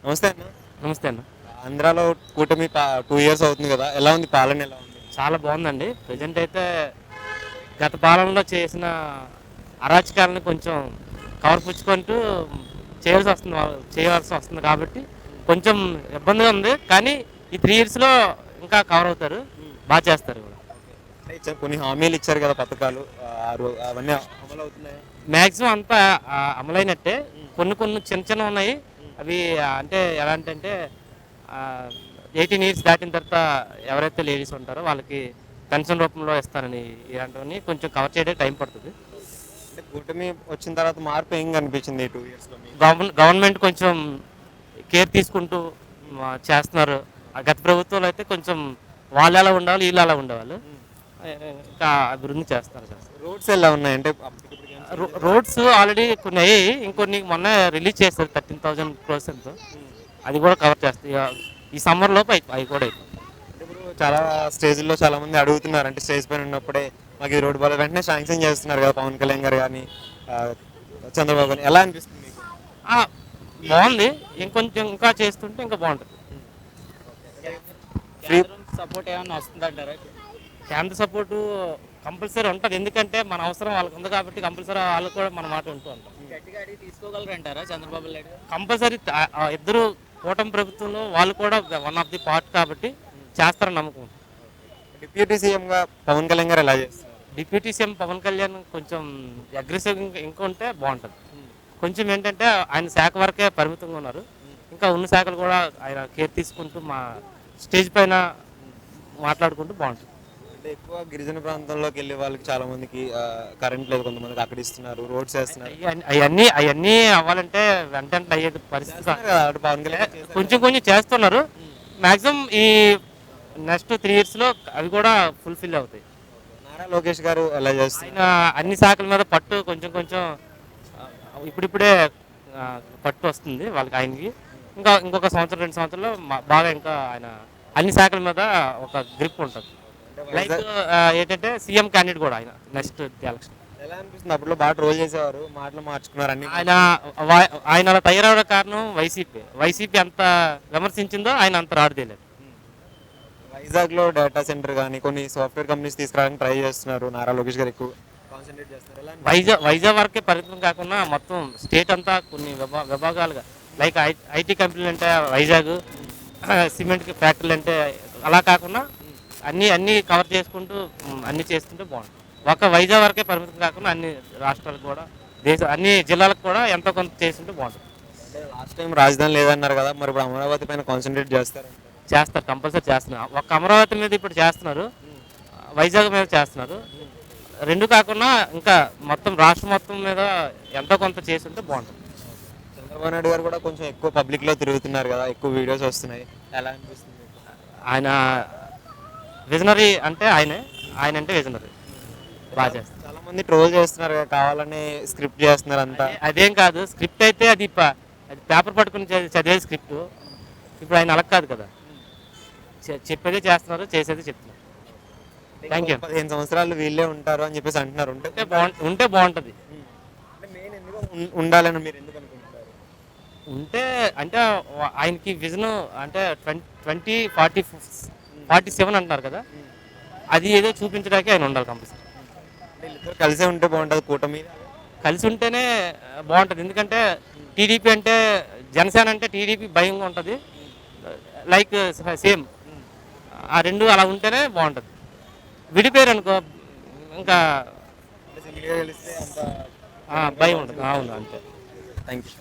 నమస్తే అన్న. నమస్తే అన్న. ఆంధ్రాలో కూటమి 2 ఇయర్స్ అవుతుంది కదా, ఎలా ఉంది పాలన, ఎలా ఉంది? చాలా బాగుందండి. ప్రజెంట్ అయితే గత పాలనలో చేసిన అరాచకాలను కొంచెం కవర్ చేయవలసి వస్తుంది కాబట్టి కొంచెం ఇబ్బందిగా ఉంది. కానీ ఈ 3 ఇయర్స్లో ఇంకా కవర్ అవుతారు, బాగా చేస్తారు కూడా. అంటే కొన్ని హామీలు ఇచ్చారు కదా, పథకాలు అవన్నీ అమలు అవుతున్నాయి. మ్యాక్సిమం అంతా అమలైనట్టే. కొన్ని కొన్ని చిన్న చిన్న ఉన్నాయి. అవి అంటే ఎలాంటంటే 18 ఇయర్స్ దాటిన తర్వాత ఎవరైతే లేడీస్ ఉంటారో వాళ్ళకి పెన్షన్ రూపంలో ఇస్తారని, ఇలాంటివన్నీ కొంచెం కవర్ చేయడానికి టైం పడుతుంది. అంటే కూటమి వచ్చిన తర్వాత మార్పు ఏం కనిపించింది ఈ 2 ఇయర్స్లో? గవర్నమెంట్ కొంచెం కేర్ తీసుకుంటూ చేస్తున్నారు. గత ప్రభుత్వంలో అయితే కొంచెం వాళ్ళు ఎలా ఉండాలి, వీళ్ళు ఎలా ఉండేవాళ్ళు. ఇంకా అభివృద్ధి చేస్తారు. రోడ్స్ ఎలా ఉన్నాయి అంటే రోడ్స్ ఆల్రెడీ కొన్ని అయ్యాయి, ఇంకొన్ని మొన్న రిలీజ్ చేస్తారు 13,000 crores. అది కూడా కవర్ చేస్తాయి. ఈ సమ్మర్ లోపు అవి కూడా అయిపోయి. ఇప్పుడు చాలా స్టేజ్లో చాలా మంది అడుగుతున్నారు, అంటే స్టేజ్ పైన ఉన్నప్పుడే మాకు ఈ రోడ్డు బాగా వెంటనే శాంక్షన్ చేస్తున్నారు కదా, పవన్ కళ్యాణ్ గారు కానీ చంద్రబాబు గారు. ఎలా అనిపిస్తుంది మీకు? బాగుంది. ఇంకొంచెం ఇంకా చేస్తుంటే ఇంకా బాగుంటుంది. సపోర్ట్ ఏమన్నా వస్తుందంటారా? కేంద్ర సపోర్టు కంపల్సరీ ఉంటుంది. ఎందుకంటే మన అవసరం వాళ్ళకి ఉంది కాబట్టి కంపల్సరీ వాళ్ళు కూడా మన మాట ఉంటూ ఉంటాం. గట్టిగా అడిగి తీసుకోగలరంటారా చంద్రబాబు నాయుడు? కంపల్సరీ ఇద్దరు కూటమి ప్రభుత్వంలో వాళ్ళు కూడా వన్ ఆఫ్ ది పార్ట్ కాబట్టి చేస్తారని నమ్మకం. డిప్యూటీ సీఎంగా పవన్ కళ్యాణ్ గారు ఎలా చేస్తారు? డిప్యూటీ సీఎం పవన్ కళ్యాణ్ కొంచెం అగ్రెసివ్ ఇంకా ఉంటే బాగుంటుంది. కొంచెం ఏంటంటే ఆయన శాఖ వరకే పరిమితంగా ఉన్నారు. ఇంకా ఉన్న శాఖలు కూడా ఆయన కేర్ తీసుకుంటూ మా స్టేజ్ పైన మాట్లాడుకుంటూ బాగుంటుంది. అంటే ఎక్కువ గిరిజన ప్రాంతంలోకి వెళ్ళే వాళ్ళకి చాలా మందికి కరెంట్ లేదు, కొంతమందికి అక్కడ ఇస్తున్నారు, రోడ్స్ వేస్తున్నారు. అవన్నీ అవ్వాలంటే వెంటనే అయ్యేది పరిస్థితి. పవన్ కళ్యాణ్ కొంచెం కొంచెం చేస్తున్నారు. మ్యాక్సిమం ఈ నెక్స్ట్ 3 ఇయర్స్లో అవి కూడా ఫుల్ఫిల్ అవుతాయి. నారా లోకేష్ గారు ఎలా చేస్తారు? ఆయన అన్ని శాఖల మీద పట్టు కొంచెం కొంచెం ఇప్పుడిప్పుడే పట్టు వస్తుంది వాళ్ళకి. ఆయనకి ఇంకొక సంవత్సరం 2 సంవత్సరాల్లో బాగా ఇంకా ఆయన అన్ని శాఖల మీద ఒక గ్రిప్ ఉంటుంది. లైక్ ఏంటంటే సీఎం క్యాండిడేట్ కూడా ఆయన నెక్స్ట్ ఎలక్షన్. ఎలా అనిపిస్తుంది? అప్పట్లో బాగా ట్రోల్ చేసేవారు, మాటలు మార్చుకున్నారు అన్ని. ఆయన అలా తయారవడం కారణం వైసీపీ ఎంత విమర్శించిందో ఆయన అంత రాడుదేలేదు. వైజాగ్లో డేటా సెంటర్ కానీ కొన్ని సాఫ్ట్వేర్ కంపెనీస్ తీసుకురావడానికి ట్రై చేస్తున్నారు. నారా లోకేష్ గారు ఎక్కువ కాన్సన్ట్రేట్ చేస్తారు. వైజాగ్ వరకే పరిమితం కాకుండా మొత్తం స్టేట్ అంతా కొన్ని విభాగాలుగా, లైక్ ఐటీ కంపెనీలు అంటే వైజాగ్, సిమెంట్ ఫ్యాక్టరీలు అంటే అలా కాకుండా అన్నీ కవర్ చేసుకుంటూ అన్నీ చేస్తుంటే బాగుంటుంది. ఒక వైజాగ్ వరకే పరిమితం కాకుండా అన్ని రాష్ట్రాలకు కూడా అన్ని జిల్లాలకు కూడా ఎంతో కొంత చేస్తుంటే బాగుంటుంది. అంటే లాస్ట్ టైం రాజధాని లేదన్నారు కదా, మరి ఇప్పుడు అమరావతి పైన కాన్సన్ట్రేట్ చేస్తారు? కంపల్సరీ చేస్తున్నారు. ఒక అమరావతి మీద ఇప్పుడు చేస్తున్నారు, వైజాగ్ మీద చేస్తున్నారు. రెండు కాకుండా ఇంకా మొత్తం రాష్ట్రం మొత్తం మీద ఎంతో కొంత చేస్తుంటే బాగుంటుంది. చంద్రబాబు నాయుడు గారు కూడా కొంచెం ఎక్కువ పబ్లిక్లో తిరుగుతున్నారు కదా, ఎక్కువ వీడియోస్ వస్తున్నాయి. ఎలా అనిపిస్తుంది? ఆయన విజనరీ అంటే ఆయన అంటే విజనరీ బాగా చేస్తారు. చాలా మంది ట్రోల్ చేస్తున్నారు కదా, కావాలని స్క్రిప్ట్ చేస్తున్నారు అంతా. అదేం కాదు, స్క్రిప్ట్ అయితే అది పేపర్ పట్టుకుని చదివే స్క్రిప్ట్. ఇప్పుడు ఆయన అలా కాదు కదా, చెప్పేదే చేస్తున్నారు, చేసేది చెప్తున్నారు. Thank you. 15 సంవత్సరాలు వీళ్ళే ఉంటారు అని చెప్పేసి అంటున్నారు. ఉంటే బాగుంటుంది. అంటే మెయిన్ ఎందుకు ఉండాలని మీరు ఎందుకు అనుకుంటున్నారు? ఉంటే అంటే ఆయనకి విజన్ అంటే 2047 అంటున్నారు కదా, అది ఏదో చూపించడానికి ఆయన ఉండాలి కంపల్సరీ. కలిసే ఉంటే బాగుంటుంది, కూటమి కలిసి ఉంటేనే బాగుంటుంది. ఎందుకంటే టీడీపీ అంటే, జనసేన అంటే టీడీపీ భయంగా ఉంటుంది. లైక్ సేమ్ ఆ రెండు అలా ఉంటేనే బాగుంటుంది. విడిపోయారు అనుకో ఇంకా భయం ఉంటుంది. అవును, అంతే. Thank you.